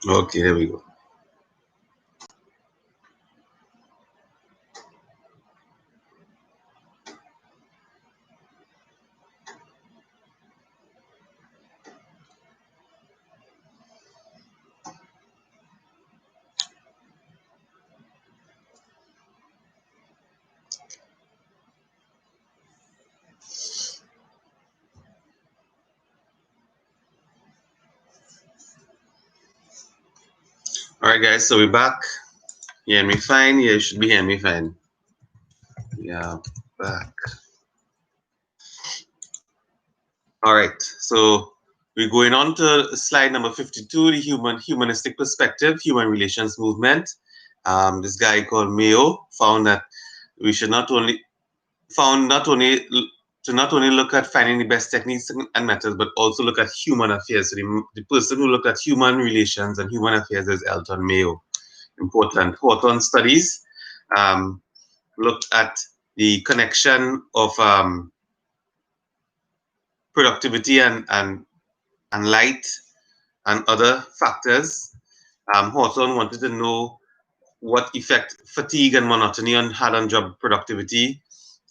Okay, there we go. All right, guys, so we're back. You hear me fine? Yeah, you should be hearing me fine. Yeah, back. All right, so we're going on to slide number 52, the humanistic perspective, human relations movement. This guy called Mayo found that we should not only found not only to not only look at finding the best techniques and methods, but also look at human affairs. So the person who looked at human relations and human affairs is Elton Mayo. Important. Hawthorne studies looked at the connection of productivity and light and other factors. Hawthorne wanted to know what effect fatigue and monotony had on job productivity.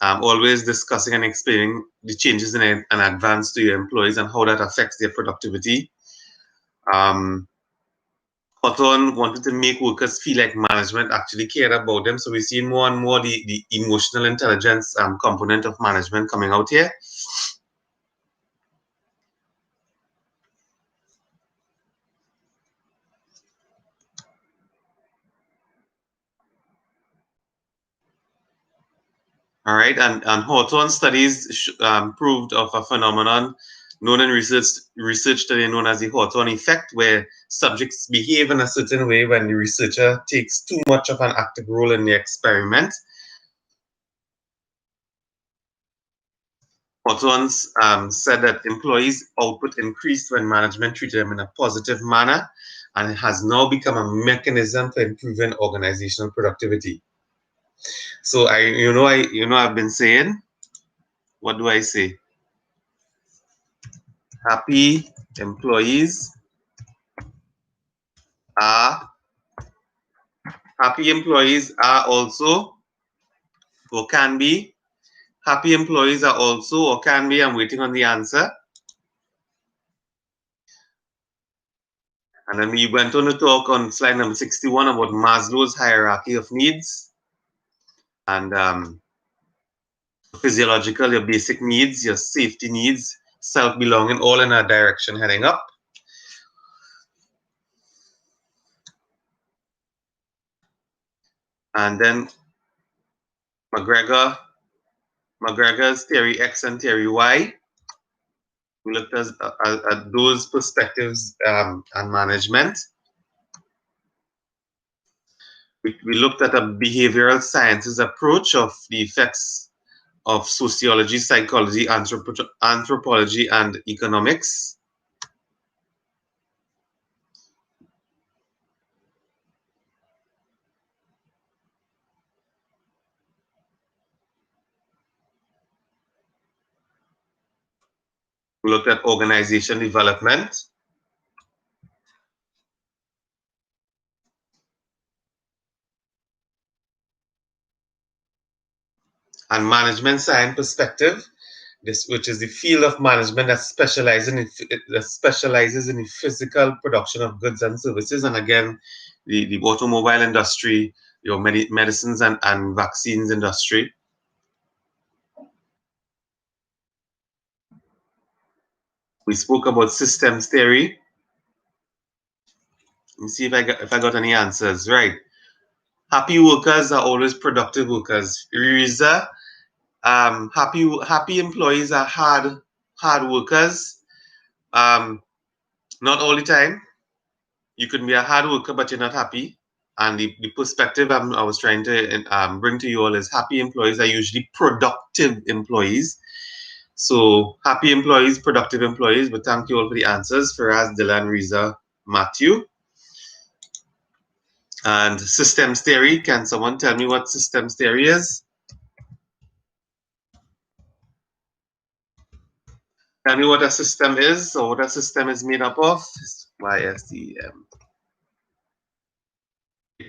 Always discussing and explaining the changes in an advance to your employees and how that affects their productivity. Um, Hawthorne wanted to make workers feel like management actually cared about them. So we see more and more the emotional intelligence component of management coming out here. All right, and Hawthorne studies proved of a phenomenon known in research today known as the Hawthorne effect, where subjects behave in a certain way when the researcher takes too much of an active role in the experiment. Hawthorne said that employees' output increased when management treated them in a positive manner, and it has now become a mechanism for improving organizational productivity. So I've been saying, what do I say? Happy employees are happy employees are also or can be happy employees are also or can be. I'm waiting on the answer. And then we went on to talk on slide number 61 about Maslow's hierarchy of needs and physiological, your basic needs, your safety needs, self-belonging, all in a direction heading up. And then McGregor's theory X and theory Y. We looked at those perspectives and management. We looked at a behavioral sciences approach of the effects of sociology, psychology, anthropology, and economics. We looked at organization development. And management science perspective, which is the field of management that specializes in the physical production of goods and services, and again, the automobile industry, your medicines and vaccines industry. We spoke about systems theory. Let me see if I got any answers. Right. Happy workers are always productive workers. Riza, happy employees are hard workers. Not all the time. You can be a hard worker, but you're not happy. And the perspective I was trying to bring to you all is happy employees are usually productive employees. So happy employees, productive employees. But thank you all for the answers. Faraz, Dylan, Riza, Matthew. And systems theory. Can someone tell me what systems theory is? Tell me what a system is or what a system is made up of. YSDM.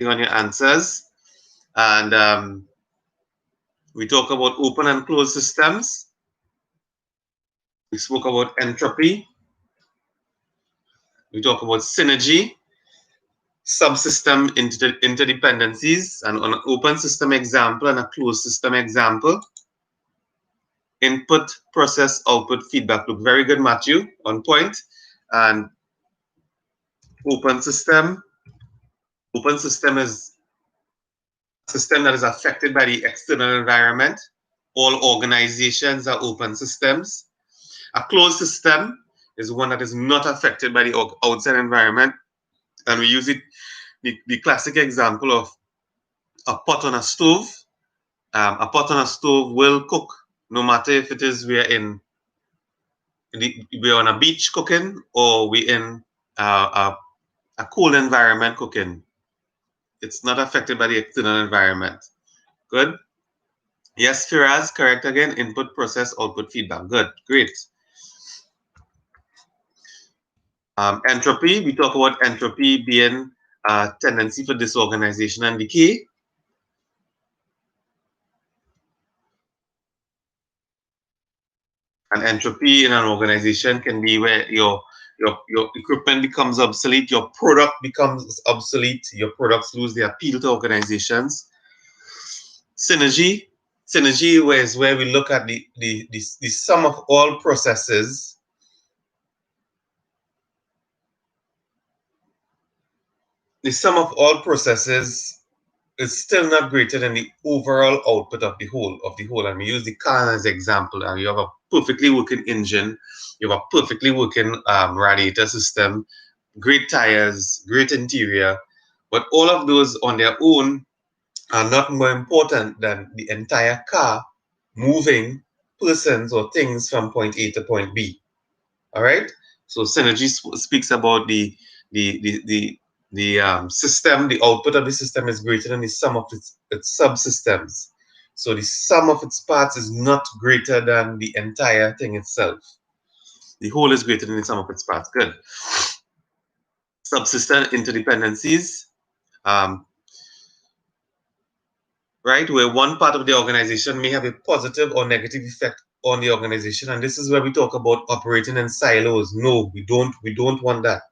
on your answers. And we talk about open and closed systems. We spoke about entropy. We talk about synergy, subsystem interdependencies, and on an open system example and a closed system example. Input, process, output, feedback loop. Very good, Matthew, on point. And open system. Open system is a system that is affected by the external environment. All organizations are open systems. A closed system is one that is not affected by the outside environment. And we use it, the classic example of a pot on a stove. A pot on a stove will cook, no matter if it is we're on a beach cooking or we're in a cool environment cooking. It's not affected by the external environment. Good. Yes, Firaz, correct again. Input, process, output, feedback. Good, great. Entropy, we talk about entropy being a tendency for disorganization and decay. And entropy in an organization can be where your equipment becomes obsolete, your product becomes obsolete, your products lose their appeal to organizations. Synergy, synergy is where we look at the sum of all processes. The sum of all processes is still not greater than the overall output of the whole. And we use the car as an example. And you have a perfectly working engine, you have a perfectly working radiator system, great tires, great interior, but all of those on their own are not more important than the entire car moving persons or things from point A to point B. All right. So synergy speaks about the system. The output of the system is greater than the sum of its subsystems. So the sum of its parts is not greater than the entire thing itself. The whole is greater than the sum of its parts. Good. Subsystem interdependencies. Right, where one part of the organization may have a positive or negative effect on the organization, and this is where we talk about operating in silos. No, we don't want that.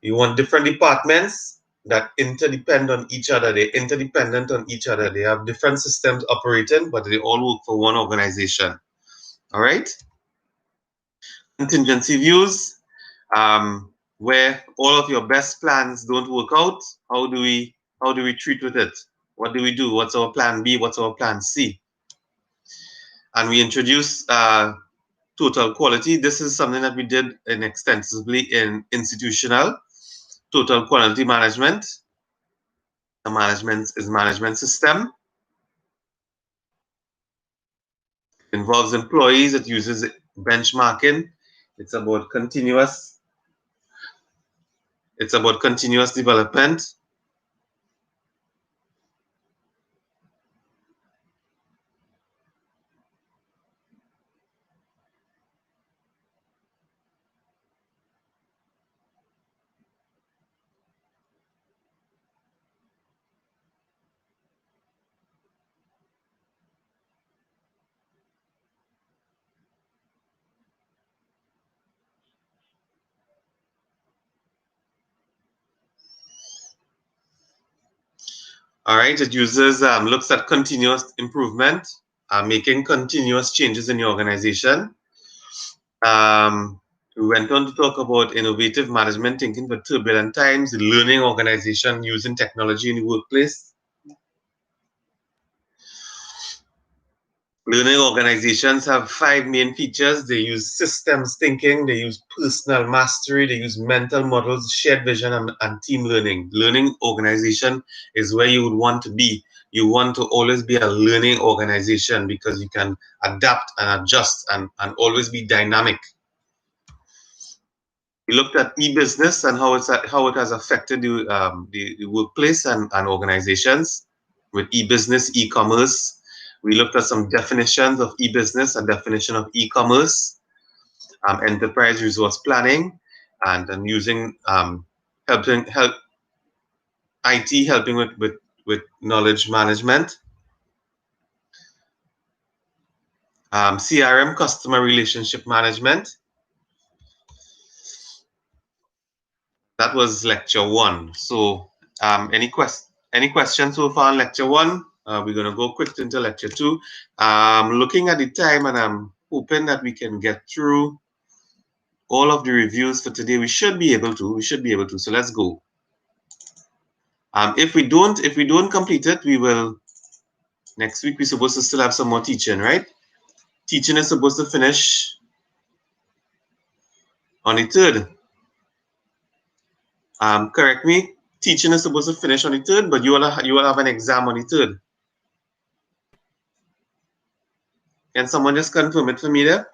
We want different departments that interdepend on each other. They're interdependent on each other. They have different systems operating, but they all work for one organization. All right. Contingency views, where all of your best plans don't work out. How do we treat with it? What do we do? What's our plan B? What's our plan C? And we introduce total quality. This is something that we did extensively in institutional total quality management. The management system. It involves employees. It uses benchmarking. It's about continuous development. All right, it uses looks at continuous improvement, making continuous changes in the organization. We went on to talk about innovative management thinking for turbulent times, learning organization using technology in the workplace. Learning organizations have 5 main features. They use systems thinking, they use personal mastery, they use mental models, shared vision, and team learning. Learning organization is where you would want to be. You want to always be a learning organization because you can adapt and adjust and always be dynamic. We looked at e-business and how it has affected the workplace and organizations with e-business, e-commerce. We looked at some definitions of e-business, a definition of e-commerce, enterprise resource planning, and using help IT helping with knowledge management. CRM, customer relationship management. That was lecture 1. So any questions so far on lecture 1? We're going to go quick into lecture 2. Looking at the time, and I'm hoping that we can get through all of the reviews for today. We should be able to. So let's go. If we don't complete it, we will next week. We're supposed to still have some more teaching, right? Teaching is supposed to finish on the 3rd. Correct me. Teaching is supposed to finish on the 3rd, but you will have an exam on the 3rd. Can someone just confirm it for me there?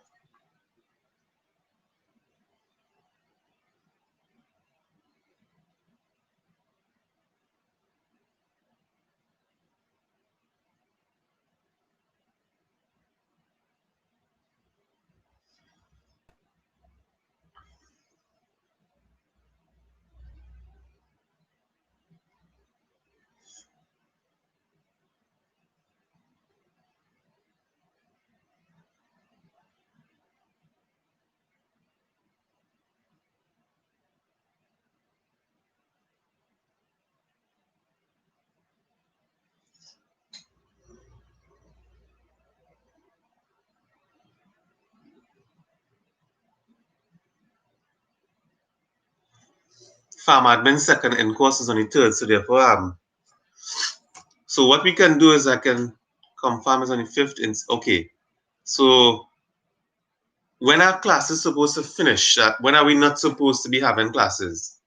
Farm admin second in course is on the 3rd, so therefore so what we can do is I can confirm is on the 5th. Okay, so when are classes supposed to finish? When are we not supposed to be having classes?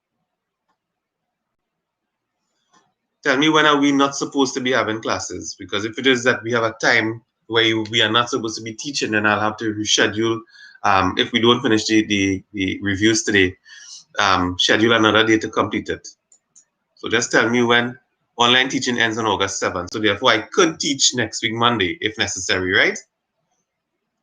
Tell me, when are we not supposed to be having classes? Because if it is that we have a time where we are not supposed to be teaching, then I'll have to reschedule. If we don't finish the reviews today, schedule another day to complete it. So just tell me when online teaching ends on August 7th. So therefore, I could teach next week, Monday, if necessary, right?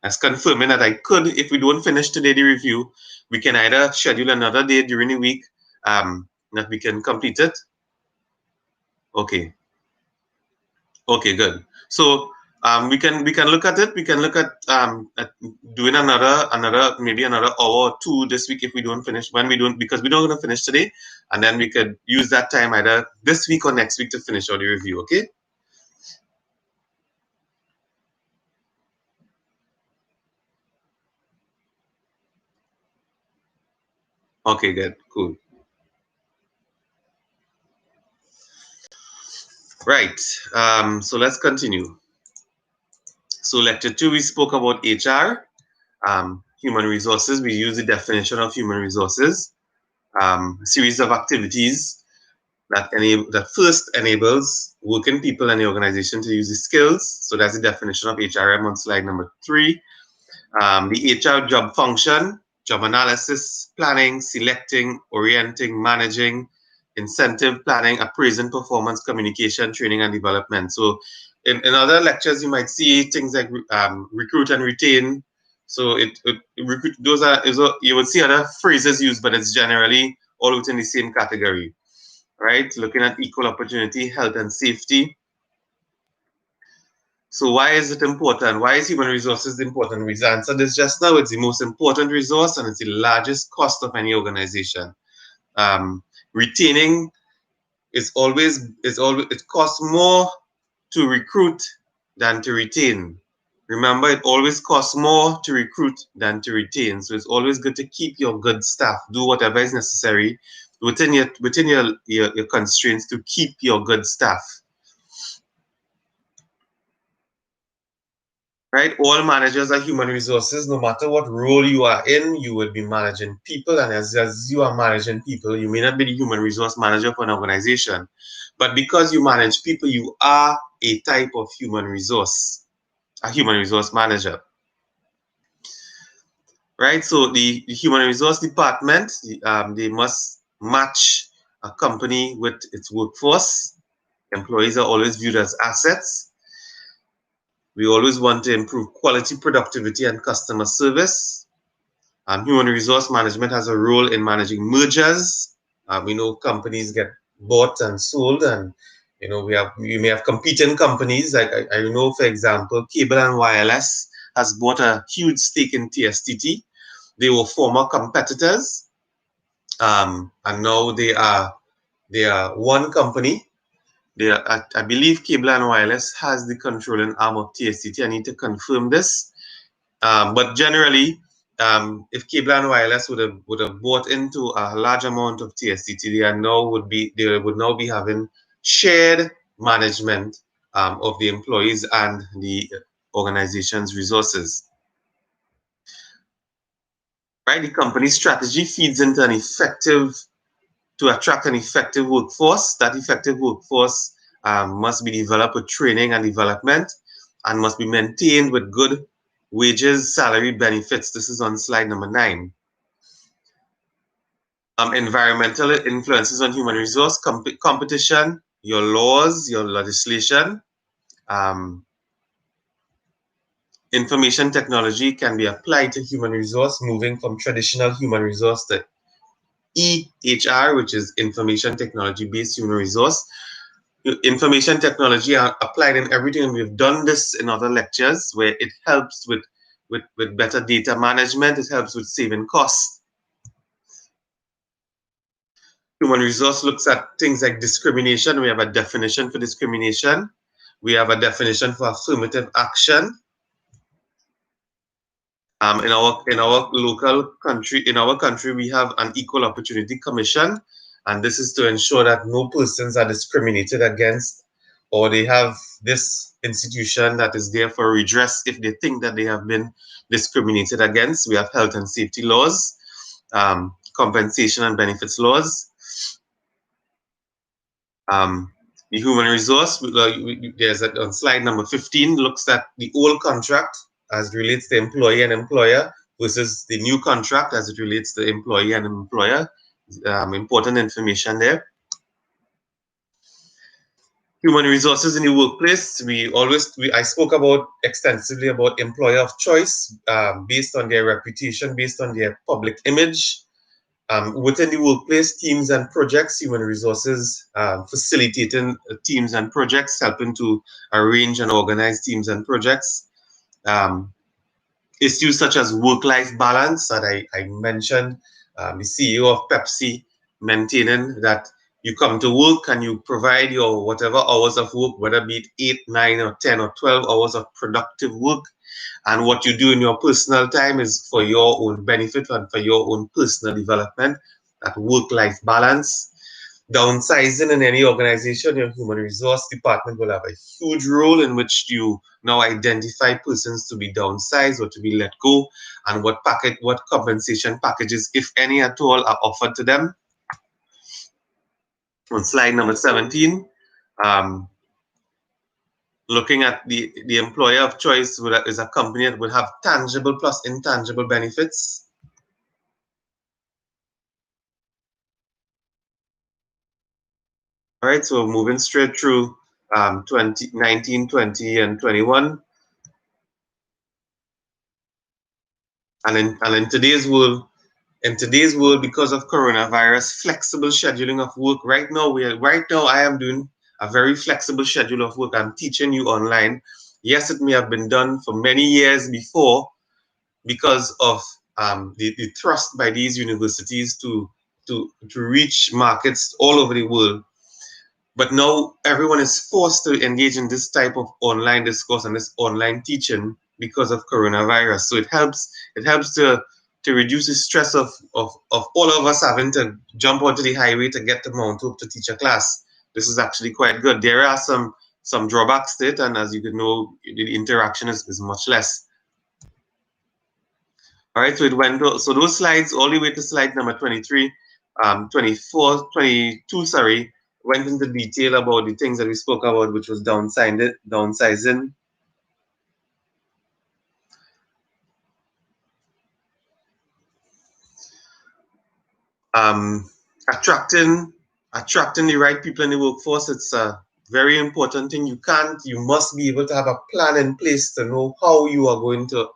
That's confirming that I could, if we don't finish today the review, we can either schedule another day during the week that we can complete it. Okay. Okay, good. So we can look at it. We can look at doing maybe another hour or 2 this week if we don't finish, because we don't going to finish today, and then we could use that time either this week or next week to finish all the review. Okay. Okay, good, cool. Right. So let's continue. So lecture 2, we spoke about HR, human resources. We use the definition of human resources, a series of activities that first enables working people and the organization to use the skills. So that's the definition of HRM on slide number 3. The HR job function, job analysis, planning, selecting, orienting, managing, incentive planning, appraising performance, communication, training, and development. So in other lectures, you might see things like recruit and retain. So recruit, you would see other phrases used, but it's generally all within the same category, right? Looking at equal opportunity, health and safety. So why is it important? Why is human resources important? We answered this just now. It's the most important resource and it's the largest cost of any organization. Retaining it costs more to recruit than to retain. Remember, it always costs more to recruit than to retain. So it's always good to keep your good staff. Do whatever is necessary within your constraints to keep your good staff. Right? All managers are human resources. No matter what role you are in, you will be managing people. And as you are managing people, you may not be the human resource manager for an organization. But because you manage people, you are a type of human resource, a human resource manager. Right? So the human resource department, they must match a company with its workforce. Employees are always viewed as assets. We always want to improve quality, productivity, and customer service. Human resource management has a role in managing mergers. We know companies get bought and sold, and we may have competing companies. Like I know, for example, Cable and Wireless has bought a huge stake in TSTT. They were former competitors, and now they are one company. I believe Cable and Wireless has the controlling arm of TSTT. I need to confirm this. But generally, if Cable and Wireless would have bought into a large amount of TSTT, they would now be having shared management of the employees and the organization's resources. Right, the company's strategy feeds into to attract an effective workforce. That effective workforce must be developed with training and development, and must be maintained with good wages, salary, benefits. This is on slide number 9. Environmental influences on human resource, competition, your laws, your legislation. Information technology can be applied to human resource, moving from traditional human resource to EHR, which is information technology based human resource. Information technology are applied in everything, and we've done this in other lectures, where it helps with better data management. It helps with saving costs. Human resource looks at things like discrimination. We have a definition for discrimination. We have a definition for affirmative action. In our country, we have an Equal Opportunity Commission, and this is to ensure that no persons are discriminated against, or they have this institution that is there for redress if they think that they have been discriminated against. We have health and safety laws, compensation and benefits laws. The human resource, there's on slide number 15, looks at the old contract as it relates to employee and employer versus the new contract as it relates to employee and employer. Important information there. Human resources in the workplace. I spoke about extensively about employer of choice, based on their reputation, based on their public image. Within the workplace, teams and projects, human resources facilitating teams and projects, helping to arrange and organize teams and projects. Issues such as work-life balance that I mentioned, the CEO of Pepsi maintaining that you come to work and you provide your whatever hours of work, whether be it 8, 9, or 10 or 12 hours of productive work. And what you do in your personal time is for your own benefit and for your own personal development, that work-life balance. Downsizing in any organization, your human resource department will have a huge role in which you now identify persons to be downsized or to be let go, and what compensation packages, if any at all, are offered to them. On slide number 17, looking at the employer of choice is a company that will have tangible plus intangible benefits. All right, so moving straight through 19, 20, and 21. And in today's world, because of coronavirus, flexible scheduling of work. Right now, I am doing a very flexible schedule of work. I'm teaching you online. Yes, it may have been done for many years before because of the thrust by these universities to reach markets all over the world. But now everyone is forced to engage in this type of online discourse and this online teaching because of coronavirus. So it helps to reduce the stress of all of us having to jump onto the highway to get to Mount Hope to teach a class. This is actually quite good. There are some drawbacks to it, and as you can know, the interaction is much less. All right, so those slides all the way to slide number 23, 24, 22, sorry, went into detail about the things that we spoke about, which was downsizing. Attracting the right people in the workforce. It's a very important thing. You must be able to have a plan in place to know how you are going to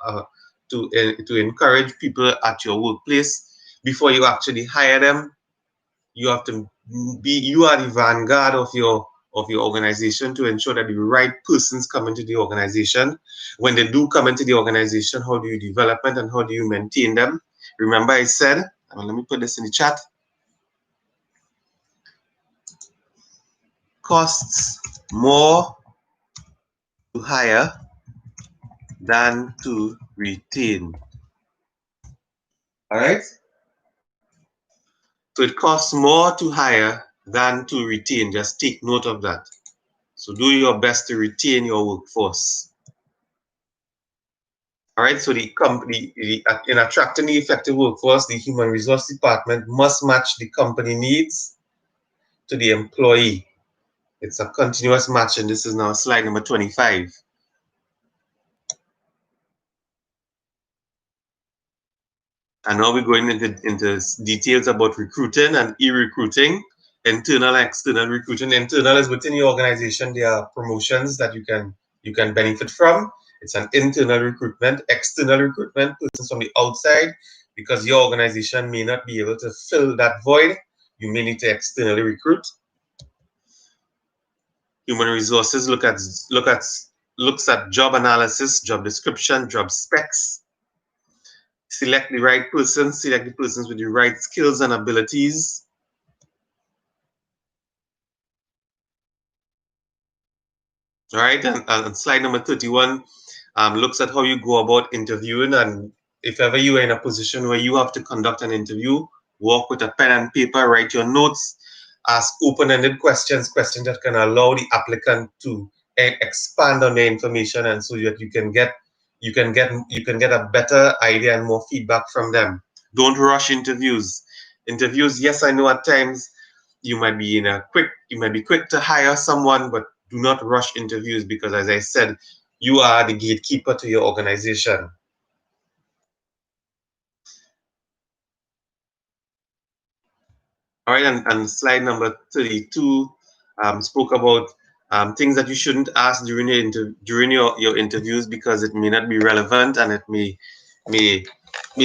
encourage people at your workplace before you actually hire them. You have to you are the vanguard of your organization to ensure that the right persons come into the organization. When they do come into the organization, how do you develop it and how do you maintain them? Remember, I said, let me put this in the chat. Costs more to hire than to retain. All right. So it costs more to hire than to retain. Just take note of that. So do your best to retain your workforce. All right. So the company, in attracting the effective workforce, the human resource department must match the company needs to the employee. It's a continuous match, and this is now slide number 25. And now we're going into details about recruiting and e-recruiting, internal and external recruiting. Internal is within your organization. There are promotions that you can benefit from. It's an internal recruitment. External recruitment, persons from the outside, because your organization may not be able to fill that void. You may need to externally recruit. Human resources looks at job analysis, job description, job specs. Select the right person, select the persons with the right skills and abilities. All right, and slide number 31 looks at how you go about interviewing. And if ever you are in a position where you have to conduct an interview, walk with a pen and paper, write your notes, ask open-ended questions that can allow the applicant to expand on their information, and so that you can get a better idea and more feedback from them. Don't rush interviews. Interviews, yes, I know at times you might be quick to hire someone, but do not rush interviews, because as I said, you are the gatekeeper to your organization. All right, and slide number 32 spoke about things that you shouldn't ask during your interviews, because it may not be relevant, and it may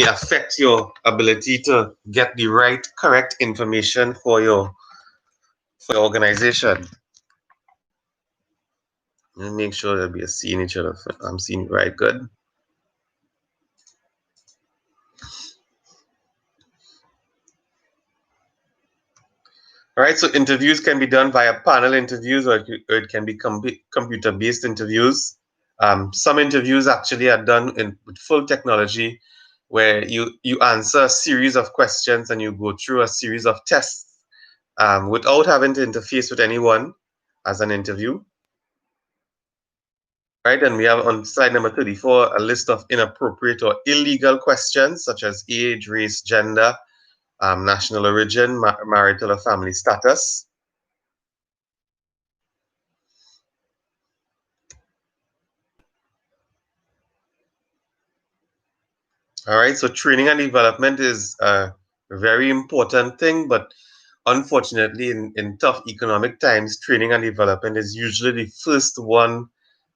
affect your ability to get the right, correct information for your organization. Let me make sure that we are seeing each other. I'm seeing it right. Good. All right, so interviews can be done via panel interviews, or it can be computer-based interviews. Some interviews actually are done with full technology, where you answer a series of questions and you go through a series of tests without having to interface with anyone as an interview. Right, and we have on slide number 34 a list of inappropriate or illegal questions such as age, race, gender, national origin, marital or family status. All right, so training and development is a very important thing, but unfortunately, in tough economic times, training and development is usually the first one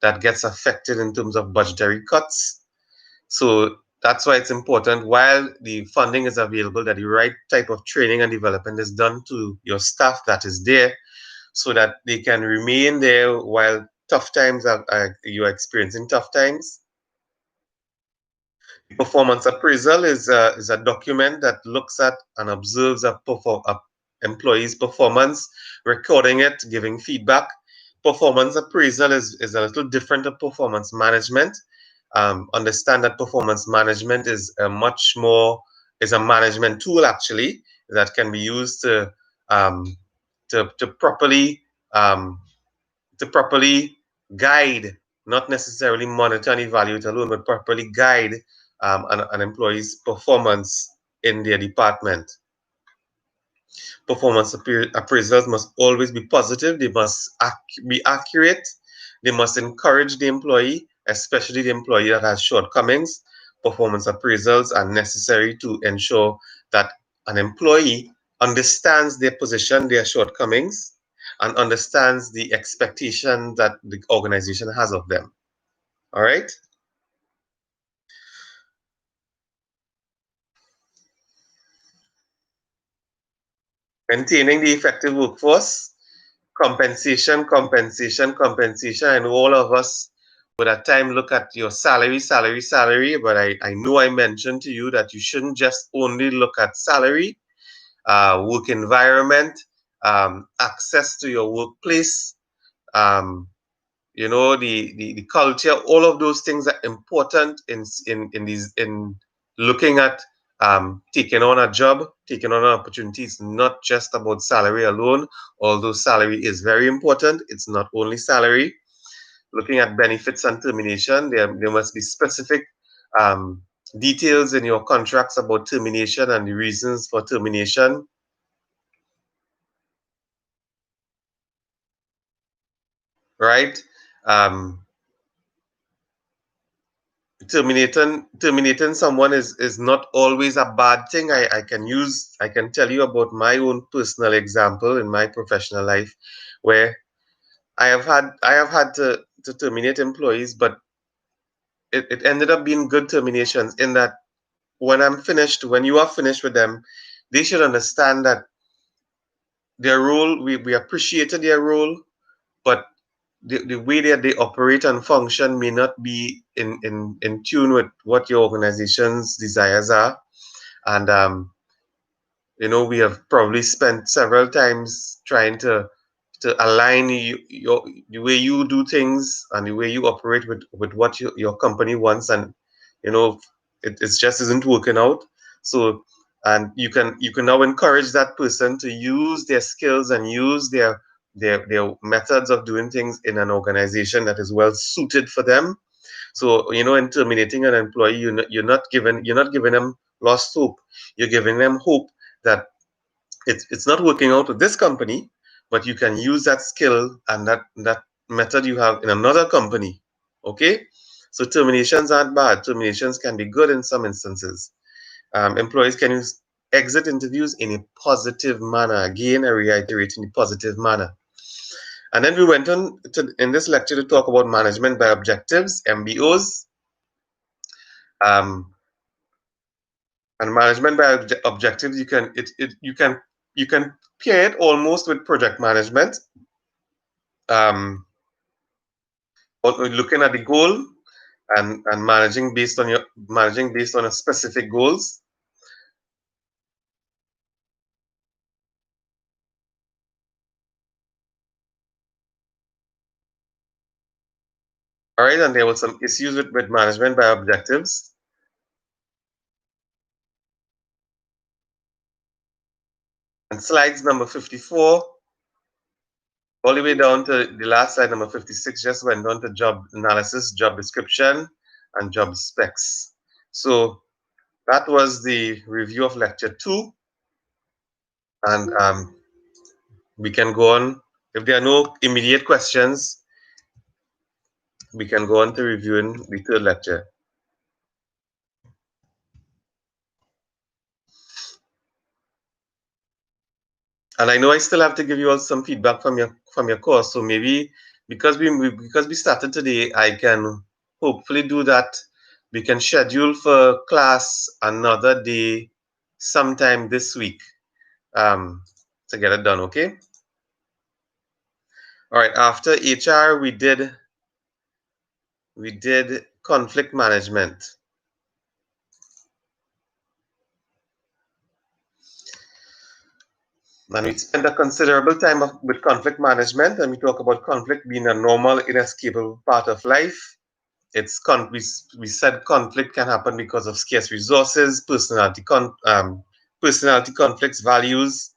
that gets affected in terms of budgetary cuts. So that's why it's important, while the funding is available, that the right type of training and development is done to your staff that is there, so that they can remain there while tough times you're experiencing tough times. Performance appraisal is a document that looks at and observes a employee's performance, recording it, giving feedback. Performance appraisal is a little different to performance management. Understand that performance management is a management tool actually that can be used to properly guide, not necessarily monitor and evaluate alone, but properly guide an employee's performance in their department. Performance appraisals must always be positive. They must be accurate. They must encourage the employee, especially the employee that has shortcomings. Performance appraisals are necessary to ensure that an employee understands their position, their shortcomings, and understands the expectation that the organization has of them. All right? Maintaining the effective workforce, compensation. I know all of us would at time look at your salary, but I know I mentioned to you that you shouldn't just only look at salary, work environment, access to your workplace, um, the culture. All of those things are important in looking at taking on a job, taking on an opportunity. It's not just about salary alone, although salary is very important. It's not only salary. Looking at benefits and termination, there must be specific um, details in your contracts about termination and the reasons for termination, right? Um, terminating someone is not always a bad thing. I can tell you about my own personal example in my professional life where I have had to terminate employees, but it ended up being good terminations in that when you are finished with them, they should understand that their role, we appreciated their role, but the way that they operate and function may not be in tune with what your organization's desires are. And we have probably spent several times trying to align the way you do things and the way you operate with what your company wants, and you know it just isn't working out. So, and you can now encourage that person to use their skills and use their methods of doing things in an organization that is well suited for them. So, in terminating an employee, you're not giving them lost hope. You're giving them hope that it's not working out with this company, but you can use that skill and that method you have in another company. Okay, so terminations aren't bad. Terminations can be good in some instances. Employees can use exit interviews in a positive manner. Again, I reiterate, in a positive manner. And then we went on in this lecture to talk about management by objectives, MBOs. Um, and management by objectives, you can pair it almost with project management, um, or looking at the goal and managing based on a specific goals. All right, and there were some issues with management by objectives. And slides number 54 all the way down to the last slide, number 56, just went down to job analysis, job description, and job specs. So that was the review of lecture 2. And we can go on. If there are no immediate questions, we can go on to reviewing the third lecture. And I know I still have to give you all some feedback from your course. So maybe because we started today, I can hopefully do that. We can schedule for class another day sometime this week to get it done. Okay. All right. After HR, we did conflict management. And we spent a considerable time with conflict management, and we talk about conflict being a normal, inescapable part of life. We said conflict can happen because of scarce resources, personality conflicts, values,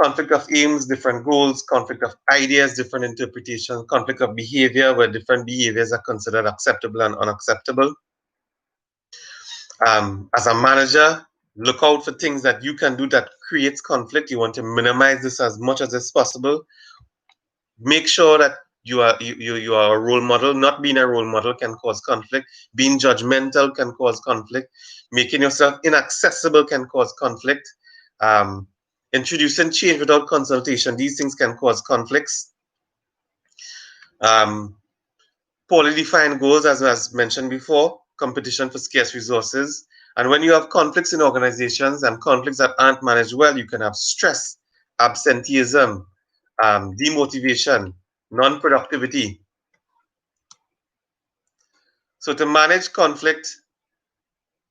conflict of aims, different goals, conflict of ideas, different interpretation, conflict of behavior, where different behaviors are considered acceptable and unacceptable. As a manager, look out for things that you can do that creates conflict. You want to minimize this as much as is possible. Make sure that you are a role model. Not being a role model can cause conflict. Being judgmental can cause conflict. Making yourself inaccessible can cause conflict. Um, Introducing change without consultation, these things can cause conflicts. Um, Poorly defined goals, as mentioned before, competition for scarce resources. And when you have conflicts in organizations and conflicts that aren't managed well, you can have stress absenteeism, demotivation, non-productivity. So to manage conflict,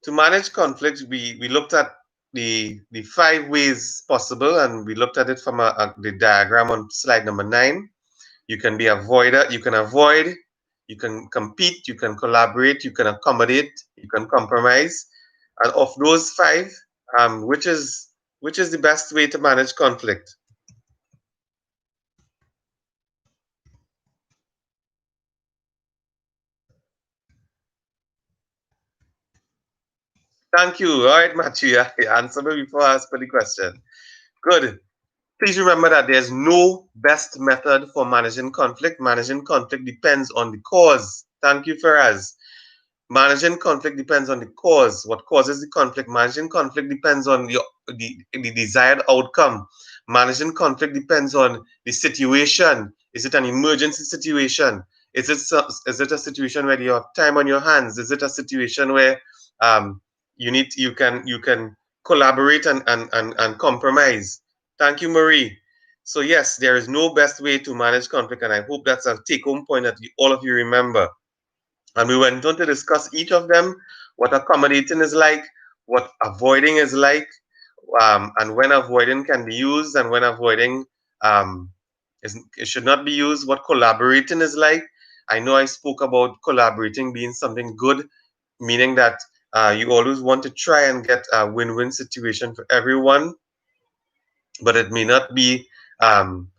we looked at the 5 ways possible, and we looked at it from the diagram on slide number 9. You can be avoider, you can avoid, you can compete, you can collaborate, you can accommodate, you can compromise. And of those 5, which is the best way to manage conflict? Thank you. All right, Matthew. Yeah, answer me before I ask for the question. Good. Please remember that there's no best method for managing conflict. Managing conflict depends on the cause. Thank you, Faraz. Managing conflict depends on the cause. What causes the conflict? Managing conflict depends on the desired outcome. Managing conflict depends on the situation. Is it an emergency situation? Is it a situation where you have time on your hands? Is it a situation where um, you can collaborate and compromise? Thank you, Marie. So yes, there is no best way to manage conflict, and I hope that's a take-home point that all of you remember. And we went on to discuss each of them, what accommodating is like, what avoiding is like, and when avoiding can be used and when avoiding um, it should not be used, what collaborating is like. I know I spoke about collaborating being something good, meaning that you always want to try and get a win-win situation for everyone, but um,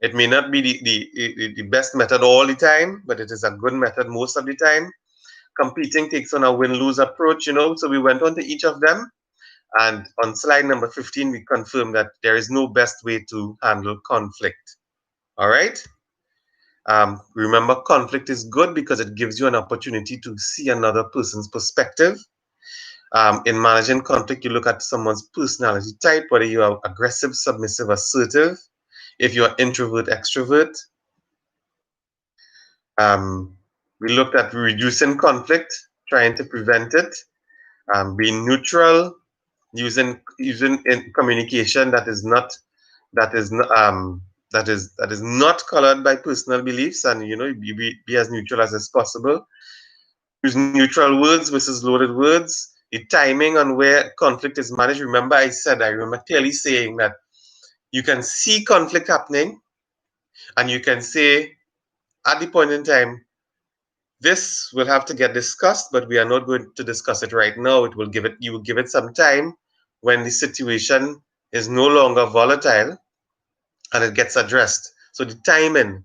it may not be the best method all the time, but it is a good method most of the time. Competing takes on a win-lose approach. So we went on to each of them. And on slide number 15, we confirmed that there is no best way to handle conflict. All right. Remember, conflict is good because it gives you an opportunity to see another person's perspective. In managing conflict, you look at someone's personality type, whether you are aggressive, submissive, assertive, if you're introvert, extrovert. Um, we looked at reducing conflict, trying to prevent it, being neutral, using in communication that is not colored by personal beliefs, and be as neutral as is possible. Use neutral words versus loaded words. The timing on where conflict is managed. I remember clearly saying that you can see conflict happening, and you can say at the point in time, this will have to get discussed, but we are not going to discuss it right now. You will give it some time when the situation is no longer volatile and it gets addressed. So the timing,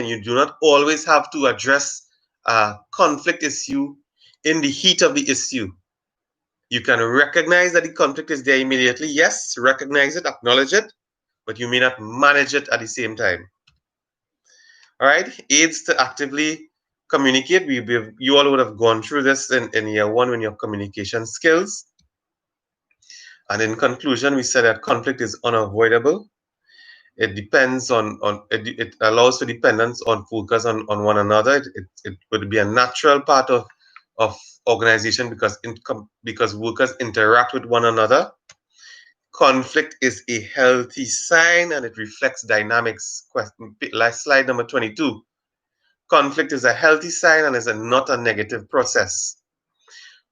you do not always have to address a conflict issue in the heat of the issue. You can recognize that the conflict is there immediately. Yes, recognize it, acknowledge it, but you may not manage it at the same time. All right, aids to actively communicate. You all would have gone through this in year 1 when your communication skills. And in conclusion, we said that conflict is unavoidable. It depends it allows for dependence on focus on one another. It would be a natural part of organization because workers interact with one another. Conflict is a healthy sign and it reflects dynamics. Like slide number 22. Conflict is a healthy sign and is not a negative process.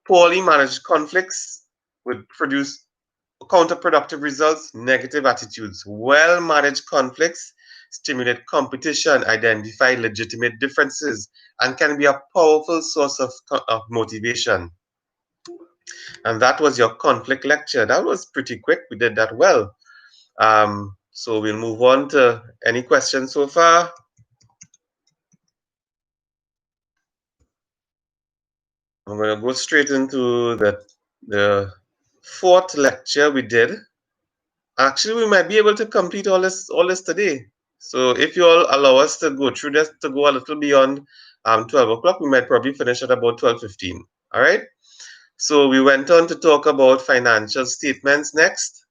Poorly managed conflicts would produce counterproductive results, negative attitudes. Well managed conflicts stimulate competition, identify legitimate differences, and can be a powerful source of motivation. And that was your conflict lecture. That was pretty quick. We did that well. So we'll move on to any questions so far. I'm going to go straight into the 4th lecture we did. Actually, we might be able to complete all this today. So if you all allow us to go through this, to go a little beyond 12 o'clock, we might probably finish at about 12:15. All right. So we went on to talk about financial statements next.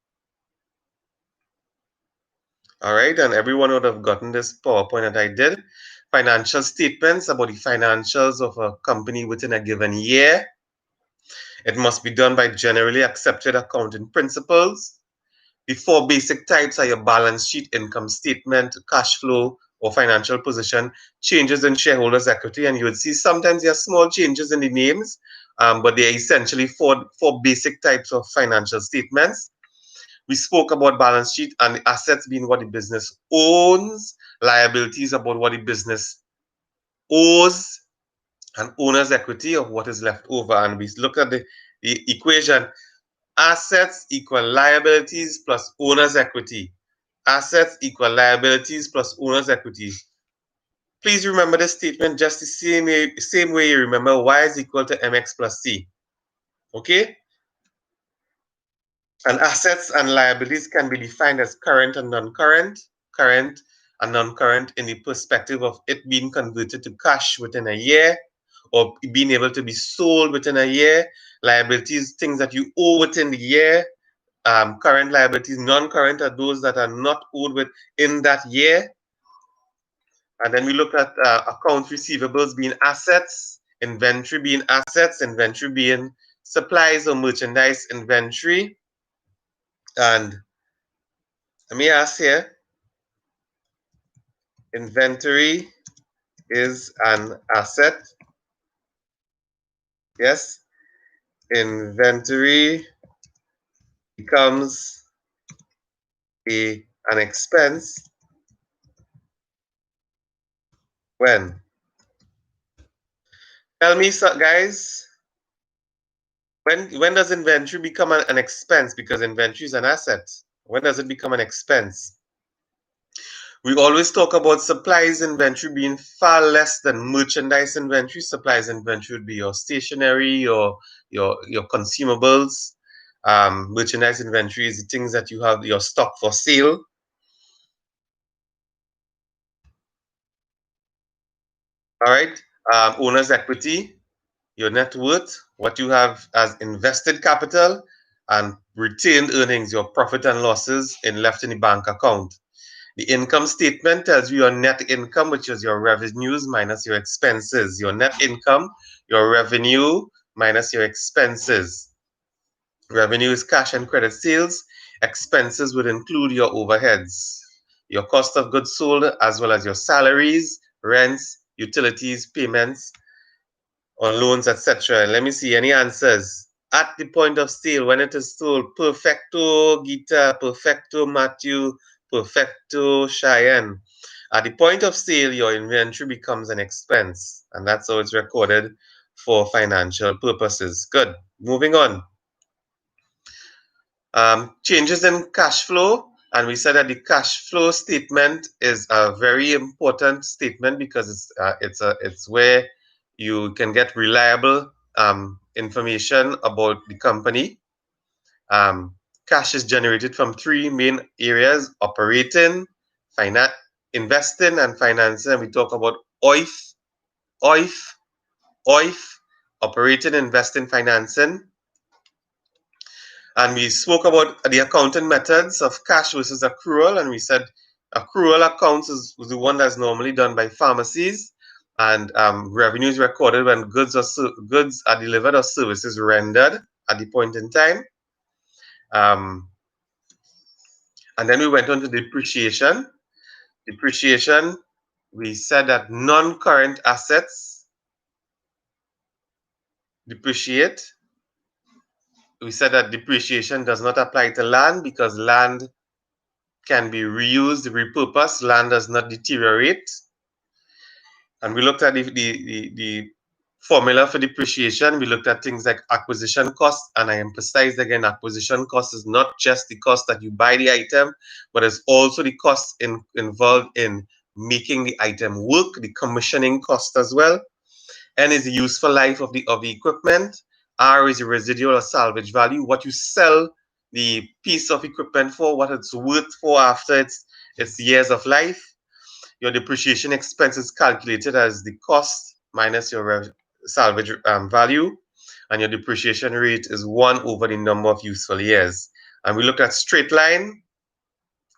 All right, and everyone would have gotten this PowerPoint that I did. Financial statements about the financials of a company within a given year. It must be done by generally accepted accounting principles. The four basic types are your balance sheet, income statement, cash flow, or financial position, changes in shareholders' equity, and you would see sometimes there are small changes in the names, but they are essentially four basic types of financial statements. We spoke about balance sheet and the assets being what the business owns, liabilities about what the business owes, and owner's equity of what is left over. And we look at the equation: assets equal liabilities plus owner's equity. Assets equal liabilities plus owner's equity. Please remember this statement just the same way you remember y is equal to mx plus c. Okay? And assets and liabilities can be defined as current and non-current, current and non-current in the perspective of it being converted to cash within a year or being able to be sold within a year. Liabilities, things that you owe within the year. Current liabilities, non-current are those that are not owed within that year. And then we look at accounts receivables being assets, inventory being assets, inventory being supplies or merchandise inventory. And let me ask here, inventory is an asset. Yes, inventory becomes an expense when? Tell me, guys, when does inventory become an expense? Because inventory is an asset. When does it become an expense? We always talk about supplies inventory being far less than merchandise inventory. Supplies inventory would be your stationery, your consumables. Merchandise inventory is the things that you have your stock for sale. All right. Owner's equity, your net worth, what you have as invested capital, and retained earnings, your profit and losses left in the bank account. The income statement tells you your net income, which is your revenues minus your expenses. Your net income, your revenue minus your expenses. Revenue is cash and credit sales. Expenses would include your overheads, your cost of goods sold, as well as your salaries, rents, utilities, payments on loans, etc. Let me see any answers. At the point of sale, when it is sold, perfecto, Gita, perfecto, Matthew, perfecto, Cheyenne. At the point of sale, your inventory becomes an expense, and that's how it's recorded for financial purposes. Good. Moving on. Changes in cash flow. And we said that the cash flow statement is a very important statement because it's where you can get reliable information about the company. Cash is generated from three main areas: operating, investing, and financing. And we talk about OIF, OIF, OIF, operating, investing, financing. And we spoke about the accounting methods of cash versus accrual. And we said accrual accounts is the one that's normally done by pharmacies. And revenue is recorded when goods are delivered or services rendered at the point in time. And then we went on to depreciation. Depreciation, we said that non-current assets depreciate. We said that depreciation does not apply to land because land can be reused, repurposed. Land does not deteriorate. And we looked at the formula for depreciation. We looked at things like acquisition cost. And I emphasized again, acquisition cost is not just the cost that you buy the item, but it's also the cost involved in making the item work, the commissioning cost as well. N is the useful life of the equipment. R is the residual or salvage value, what you sell the piece of equipment for, what it's worth for after its years of life. Your depreciation expense is calculated as the cost minus your salvage value, and your depreciation rate is 1 over the number of useful years. And we looked at straight line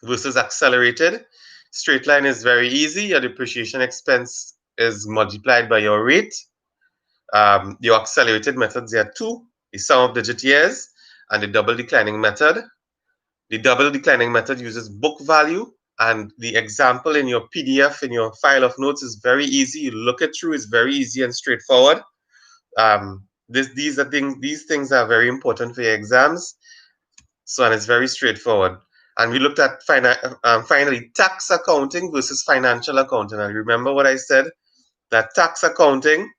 versus accelerated. Straight line is very easy. Your depreciation expense is multiplied by your rate. Your accelerated methods, there are two: the sum of digit years and the double declining method. The double declining method uses book value, and the example in your PDF, in your file of notes, is very easy. You look it through, it's very easy and straightforward. These things are very important for your exams. So, and it's very straightforward. And we looked at finally tax accounting versus financial accounting. And remember what I said, that tax accounting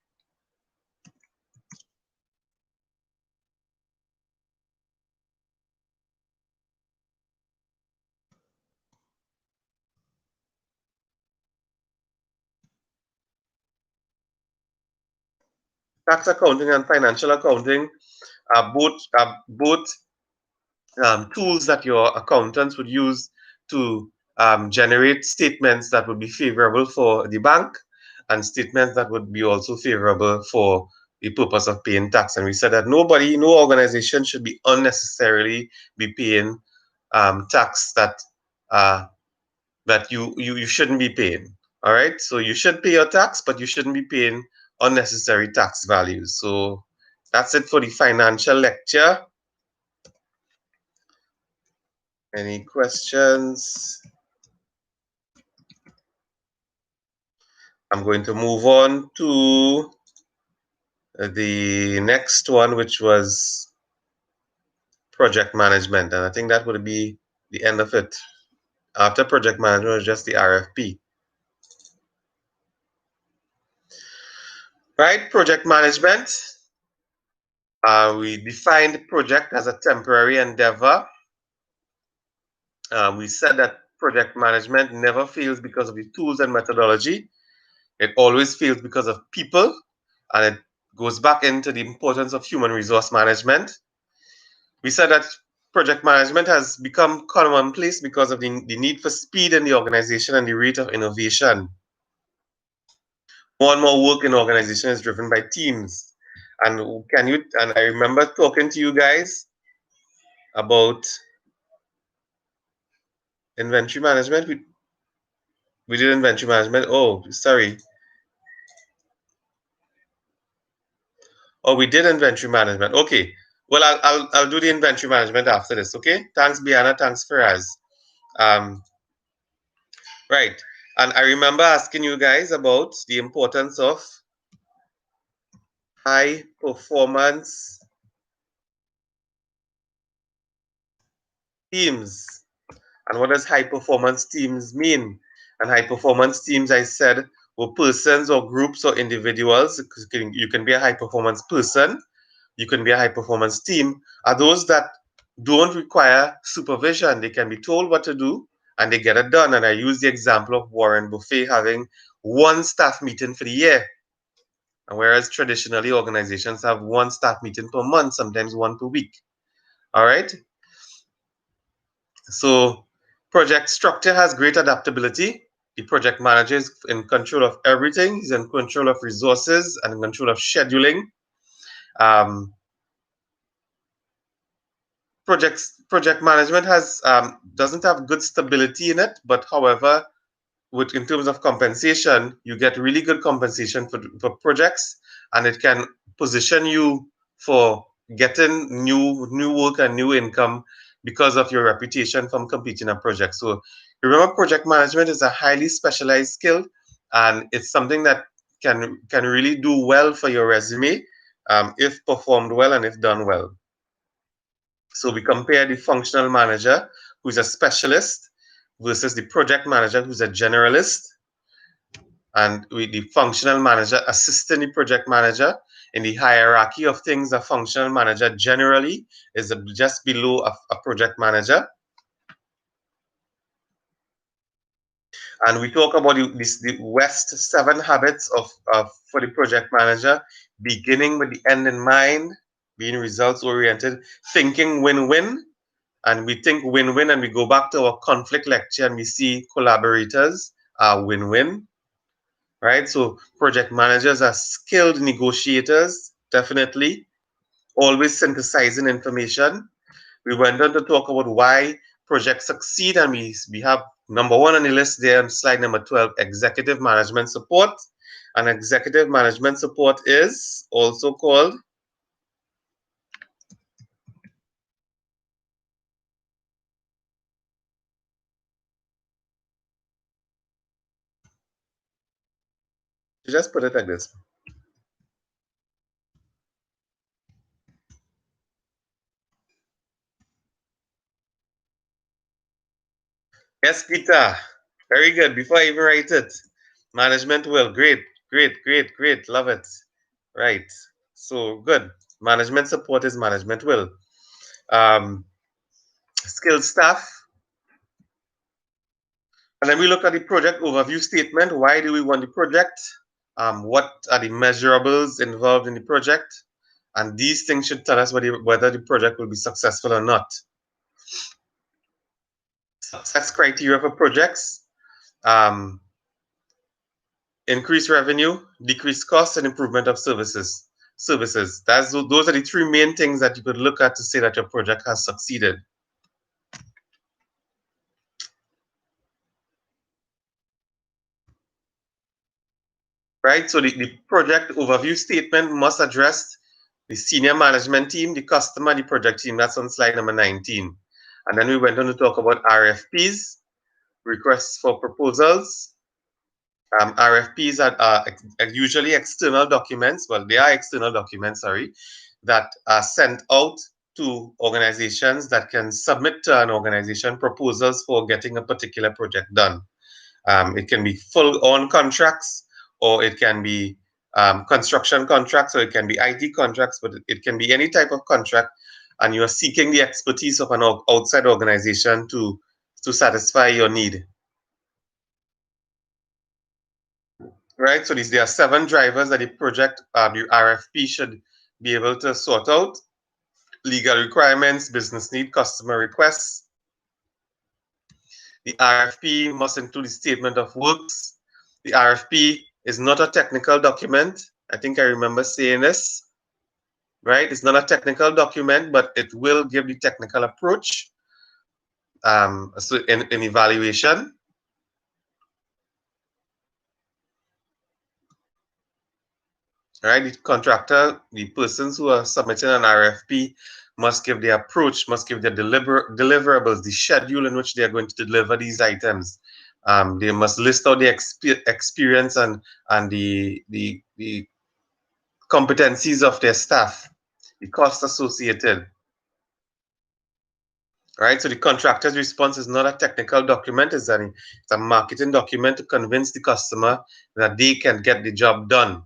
and financial accounting are both tools that your accountants would use to generate statements that would be favorable for the bank and statements that would be also favorable for the purpose of paying tax. And we said that no organization should be unnecessarily be paying tax uh, that you shouldn't be paying. All right, so you should pay your tax, but you shouldn't be paying unnecessary tax values. So that's it for the financial lecture. Any questions? I'm going to move on to the next one, which was project management. And I think that would be the end of it. After project management was just the RFP. Right, project management. We defined project as a temporary endeavor. We said that project management never fails because of the tools and methodology. It always fails because of people, and it goes back into the importance of human resource management. We said that project management has become commonplace because of the need for speed in the organization and the rate of innovation. More and more work in organization is driven by teams. And I remember talking to you guys about inventory management. We did inventory management. Oh, sorry. Oh, we did inventory management. Okay. Well, I'll do the inventory management after this. Okay. Thanks, Biana. Thanks, Faraz. Right. And I remember asking you guys about the importance of high performance teams. And what does high performance teams mean? And high performance teams, I said, were persons or groups or individuals. You can be a high performance person, you can be a high performance team, are those that don't require supervision. They can be told what to do and they get it done. And I use the example of Warren Buffett having one staff meeting for the year. And whereas traditionally organizations have one staff meeting per month, sometimes one per week. All right. So project structure has great adaptability. The project manager is in control of everything. He's in control of resources and in control of scheduling. Project management doesn't have good stability in it, but however, in terms of compensation, you get really good compensation for projects, and it can position you for getting new work and new income because of your reputation from competing on projects. So remember, project management is a highly specialized skill, and it's something that can really do well for your resume if performed well and if done well. So we compare the functional manager, who's a specialist, versus the project manager, who's a generalist. And with the functional manager assisting the project manager in the hierarchy of things, a functional manager generally is just below a project manager. And we talk about the West 7 habits for the project manager, beginning with the end in mind, being results oriented, thinking win-win. And we think win-win, and we go back to our conflict lecture and we see collaborators are win-win. Right? So project managers are skilled negotiators, definitely, always synthesizing information. We went on to talk about why projects succeed, and we have number one on the list there on slide number 12, executive management support. And executive management support is also called You just put it like this. Yes, Peter. Very good. Before I even write it, management will. Great, great, great, great. Love it. Right. So good. Management support is management will. Um, skilled staff. And then we look at the project overview statement. Why do we want the project? What are the measurables involved in the project? And these things should tell us whether the project will be successful or not. Success criteria for projects. Um, increase revenue, decrease costs, and improvement of services. Those are the three main things that you could look at to say that your project has succeeded. Right? So the project overview statement must address the senior management team, the customer, the project team. That's on slide number 19. And then we went on to talk about RFPs, requests for proposals. RFPs are usually external documents. Well, they are external documents, sorry, that are sent out to organizations that can submit to an organization proposals for getting a particular project done. It can be full-on contracts, or it can be construction contracts, or it can be IT contracts, but it can be any type of contract, and you're seeking the expertise of an outside organization to satisfy your need. Right, so there are 7 drivers that the project, the RFP should be able to sort out: legal requirements, business need, customer requests. The RFP must include a statement of works. The RFP is not a technical document. I think I remember saying this, right? It's not a technical document, but it will give the technical approach so in evaluation. Right? The contractor, the persons who are submitting an RFP must give their approach, must give their deliverables, the schedule in which they are going to deliver these items. They must list out the experience and the competencies of their staff, the cost associated. Right, so the contractor's response is not a technical document, it's a marketing document to convince the customer that they can get the job done.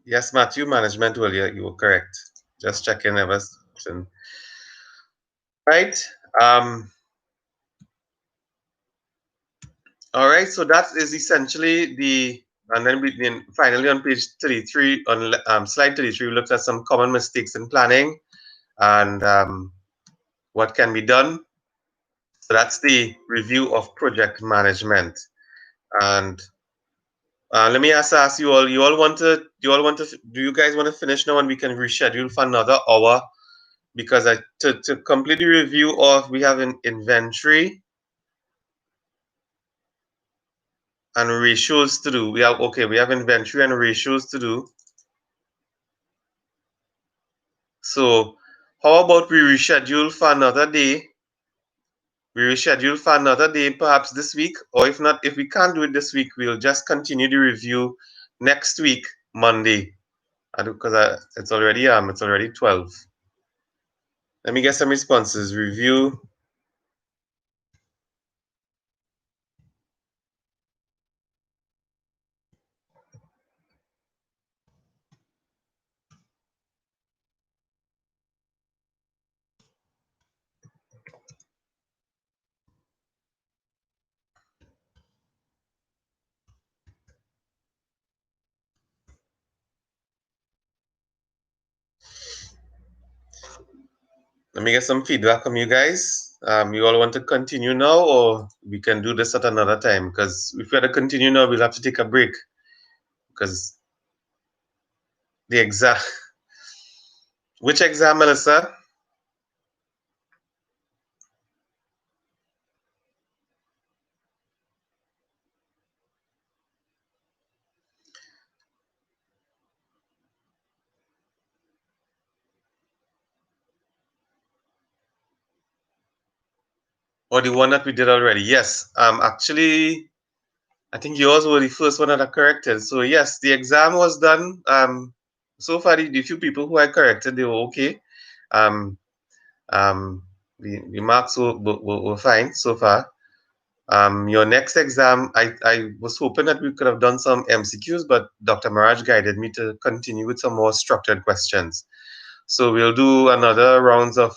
Yes, Matthew, management will, yeah, you were correct. Just checking every question. Right. Um, all right, so that is essentially and then finally on page 33, on slide 33, we looked at some common mistakes in planning and what can be done. So that's the review of project management. And let me ask you all. Do you guys want to finish now, and we can reschedule for another hour? Because to complete the review of, we have an inventory and ratios to do. We have inventory and ratios to do. So how about we reschedule for another day? We reschedule for another day, perhaps this week, or if not, if we can't do it this week, we'll just continue the review next week, Monday. Because it's already 12. Let me get some responses. Review. Let me get some feedback from you guys. You all want to continue now, or we can do this at another time? Because if we had to continue now, we'll have to take a break. Because the exam, which exam, Melissa? Or the one that we did already? Yes. Actually, I think yours were the first one that I corrected. So yes, the exam was done. So far the few people who I corrected, they were okay. Um, the marks were fine so far. Your next exam, I was hoping that we could have done some MCQs, but Dr. Maraj guided me to continue with some more structured questions. So we'll do another rounds of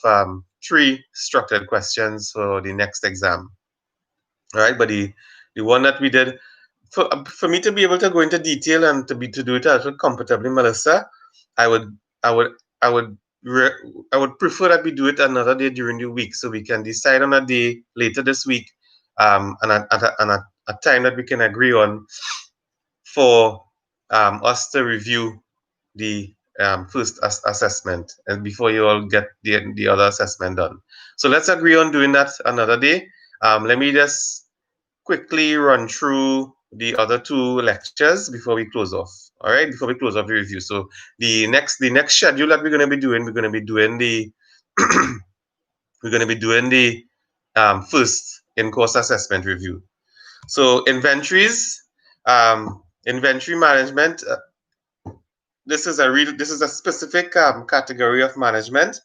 3 structured questions for the next exam. All right, but the one that we did, for me to be able to go into detail and to do it a little comfortably, Melissa, I would I would I would I would prefer that we do it another day during the week, so we can decide on a day later this week, and a time that we can agree on for us to review the first assessment, and before you all get the other assessment done. So let's agree on doing that another day. Let me just quickly run through the other 2 lectures before we close off. All right, before we close off the review. So the next schedule that we're going to be doing, we're going to be doing the we're going to be doing the first in-course assessment review. So inventory management. This is a specific category of management.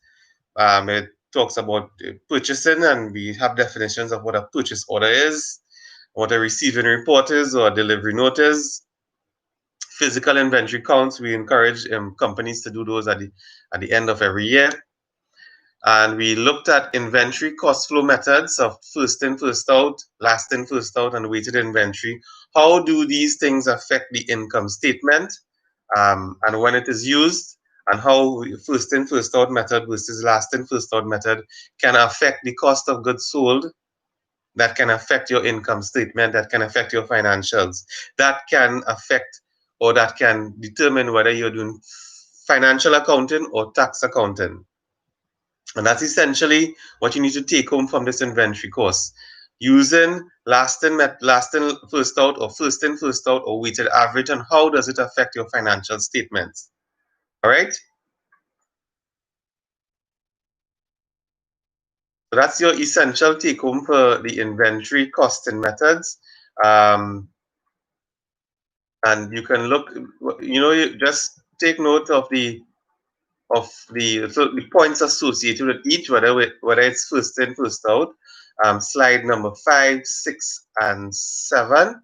It talks about purchasing, and we have definitions of what a purchase order is, what a receiving report is, or a delivery notice. Physical inventory counts, we encourage companies to do those at the end of every year. And we looked at inventory cost flow methods of first in, first out, last in, first out, and weighted inventory. How do these things affect the income statement, and when it is used, and how first in, first out method versus last in, first out method can affect the cost of goods sold, that can affect your income statement, that can affect your financials, that can affect or that can determine whether you're doing financial accounting or tax accounting. And that's essentially what you need to take home from this inventory course. Using last in, first out, or first in, first out, or weighted average, and how does it affect your financial statements? All right. So that's your essential take home for the inventory costing methods. Um, and you can look, you just take note of the points associated with each, whether it's first in, first out. Slide number 5, 6, and 7.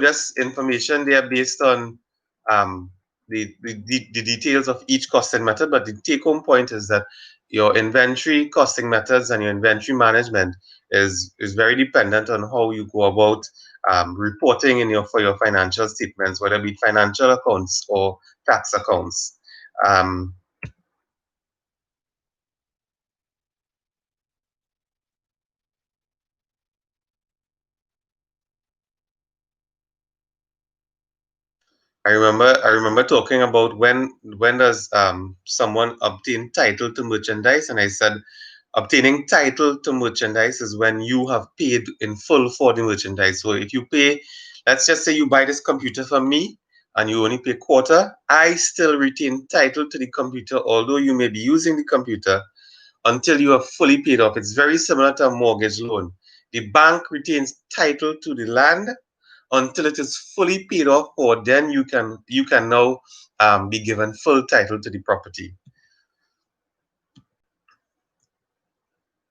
Just information there based on um, the details of each costing method. But the take-home point is that your inventory costing methods and your inventory management is very dependent on how you go about reporting for your financial statements, whether it be financial accounts or tax accounts. Um, I remember talking about when does someone obtain title to merchandise, and I said obtaining title to merchandise is when you have paid in full for the merchandise. So if you pay, let's just say you buy this computer from me and you only pay quarter, I still retain title to the computer, although you may be using the computer until you have fully paid off. It's very similar to a mortgage loan. The bank retains title to the land until it is fully paid off, or then you can now be given full title to the property.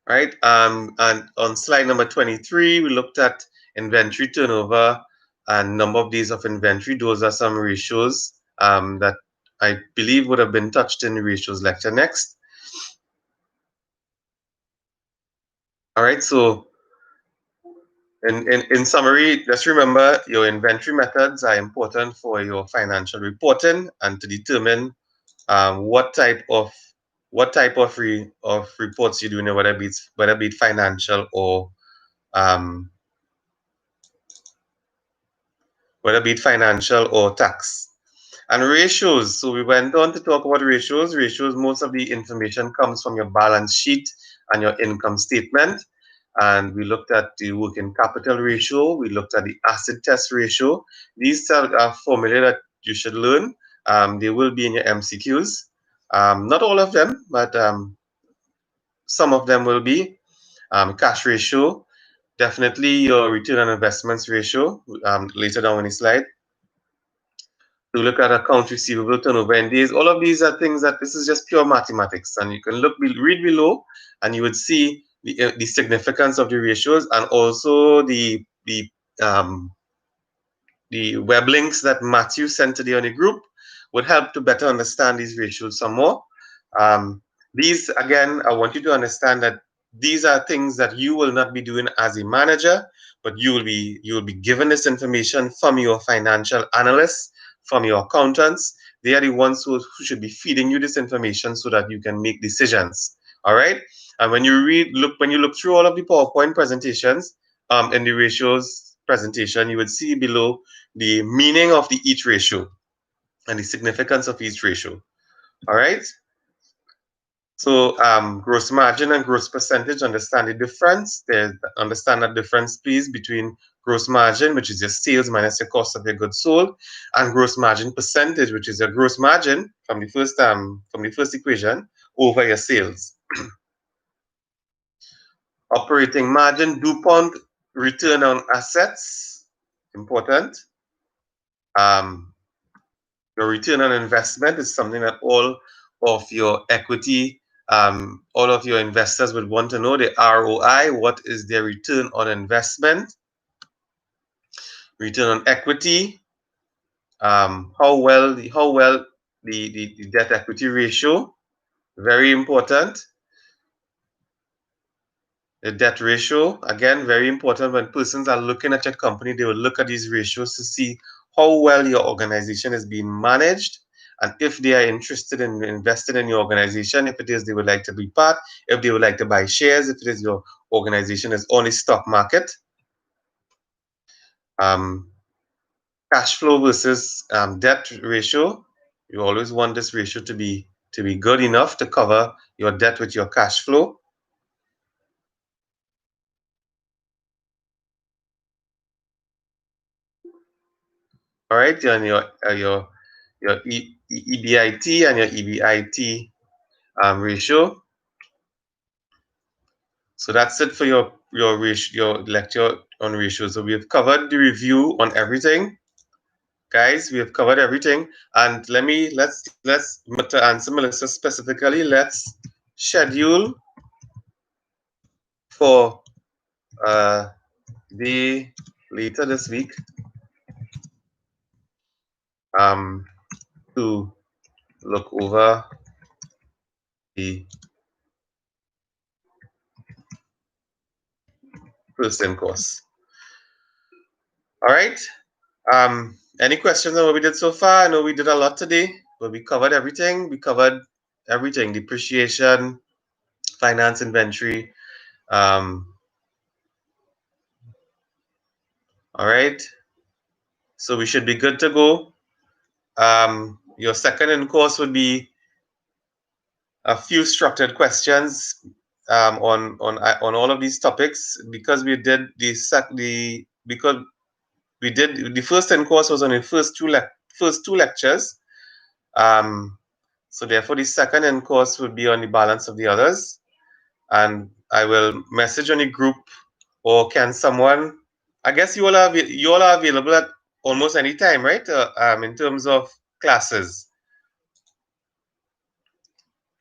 Right. And on slide number 23, we looked at inventory turnover and number of days of inventory. Those are some ratios that I believe would have been touched in the ratios lecture next. All right. So in summary, just remember your inventory methods are important for your financial reporting and to determine what type of reports you're doing, whether be it financial or um, tax. And ratios. So we went on to talk about ratios. Ratios, most of the information comes from your balance sheet and your income statement. And we looked at the working capital ratio. We looked at the acid test ratio. These are formulae that you should learn. They will be in your MCQs. Not all of them, but some of them will be. cash ratio, definitely your return on investments ratio, later down in the slide. To look at account receivable turnover in days, all of these are things that this is just pure mathematics, and you can read below, and you would see the significance of the ratios, and also um, the web links that Matthew sent today on the group would help to better understand these ratios some more. Um, these, again, I want you to understand that these are things that you will not be doing as a manager, but you will be given this information from your financial analysts, from your accountants. They are the ones who should be feeding you this information so that you can make decisions. All right. And when you look through all of the PowerPoint presentations, in the ratios presentation, you would see below the meaning of each ratio and the significance of each ratio. All right. So gross margin and gross percentage, understand the difference. Understand that difference, please, between gross margin, which is your sales minus your cost of your goods sold, and gross margin percentage, which is your gross margin from the first equation over your sales. Operating margin, DuPont return on assets, important. Your return on investment is something that all of your equity, all of your investors would want to know, the ROI. What is their return on investment? Return on equity. How well the debt equity ratio, very important. The debt ratio, again, very important. When persons are looking at your company, they will look at these ratios to see how well your organization is being managed, and if they are interested in investing in your organization, if it is they would like to be part, if they would like to buy shares, if it is your organization is on the stock market. Cash flow versus debt ratio. You always want this ratio to be good enough to cover your debt with your cash flow. All right, and your EBIT and your EBIT ratio. So that's it for your lecture on ratios. So we have covered the review on everything, guys. We have covered everything, and let's to answer Melissa specifically. Let's schedule for the later this week to look over the first-in course. All right. Any questions on what we did so far? I know we did a lot today, but we covered everything. We covered everything: depreciation, finance, inventory. All right. So we should be good to go. Your second in course would be a few structured questions on all of these topics, because we did because we did the first in course was on the first two lectures. So therefore, the second in course would be on the balance of the others, and I will message on the group, or can someone? I guess you all are available at almost any time, right? In terms of classes,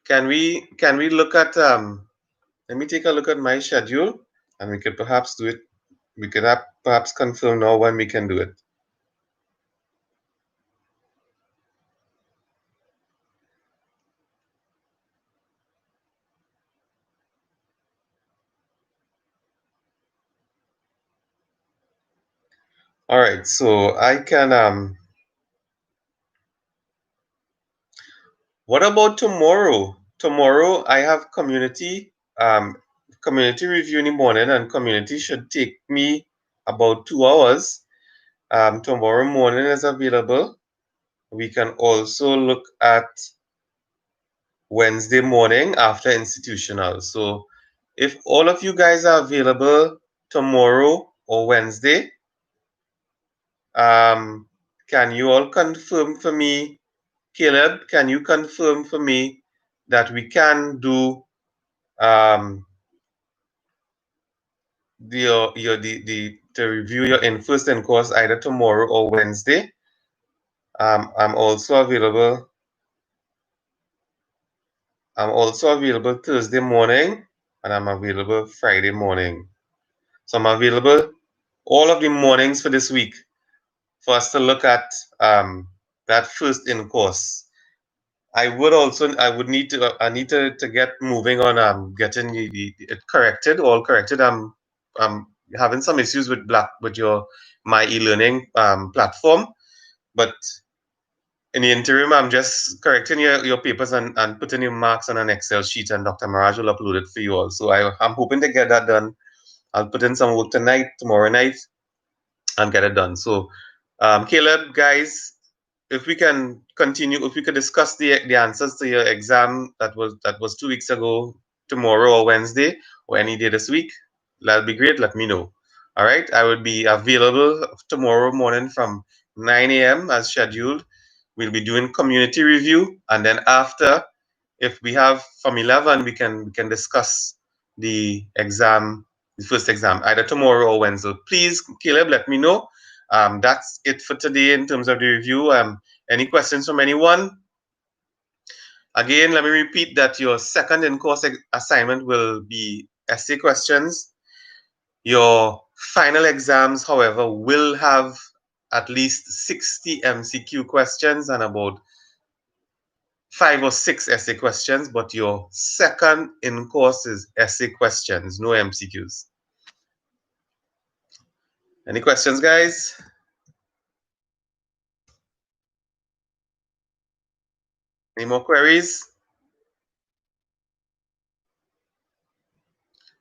can we look at let me take a look at my schedule, and we could perhaps do it. We could perhaps confirm now when we can do it. All right, so I can. What about tomorrow? Tomorrow I have community review in the morning, and community should take me about 2 hours. Tomorrow morning is available. We can also look at Wednesday morning after institutional. So if all of you guys are available tomorrow or Wednesday, can you all confirm for me? Caleb, can you confirm for me that we can do to review your in first in course either tomorrow or Wednesday. I'm also available. I'm also available Thursday morning, and I'm available Friday morning. So I'm available all of the mornings for this week for us to look at that first in course. I would need to I need to get moving on getting it corrected, all corrected. I'm having some issues with your my e-learning platform, but in the interim, I'm just correcting your papers and putting your marks on an Excel sheet, and Dr. Maraj will upload it for you all. So I'm hoping to get that done. I'll put in some work tonight, tomorrow night, and get it done. So, Caleb, guys, if we can continue, if we could discuss the answers to your exam that was 2 weeks ago, tomorrow or Wednesday, or any day this week, that'll be great. Let me know. All right, I would be available tomorrow morning from 9 a.m. as scheduled. We'll be doing community review, and then after, if we have from 11, we can discuss the exam, the first exam, either tomorrow or Wednesday. Please, Caleb, let me know. That's it for today in terms of the review. Any questions from anyone? Again, let me repeat that your second in-course assignment will be essay questions. Your final exams, however, will have at least 60 MCQ questions and about 5 or 6 essay questions, but your second in-course is essay questions, no MCQs. Any questions, guys? Any more queries?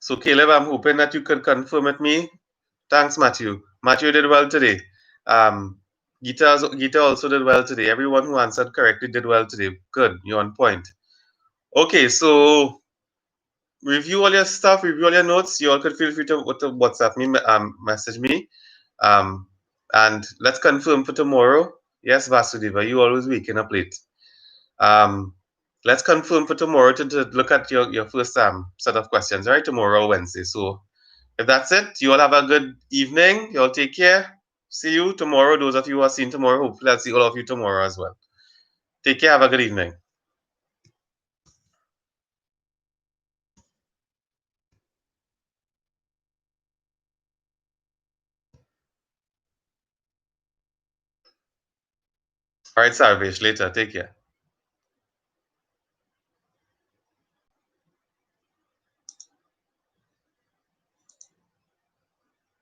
So, Caleb, I'm hoping that you can confirm with me. Thanks, Matthew. Matthew did well today. Gita also did well today. Everyone who answered correctly did well today. Good, you're on point. Okay, so review all your stuff, review all your notes. You all could feel free to WhatsApp me, message me. And let's confirm for tomorrow. Yes, Vasudeva, you always waking up late. Let's confirm for tomorrow to look at your first set of questions, right? Tomorrow, Wednesday. So if that's it, you all have a good evening. You all take care. See you tomorrow. Those of you who are seeing tomorrow, hopefully I'll see all of you tomorrow as well. Take care. Have a good evening. All right, Sarvesh. Later. Take care.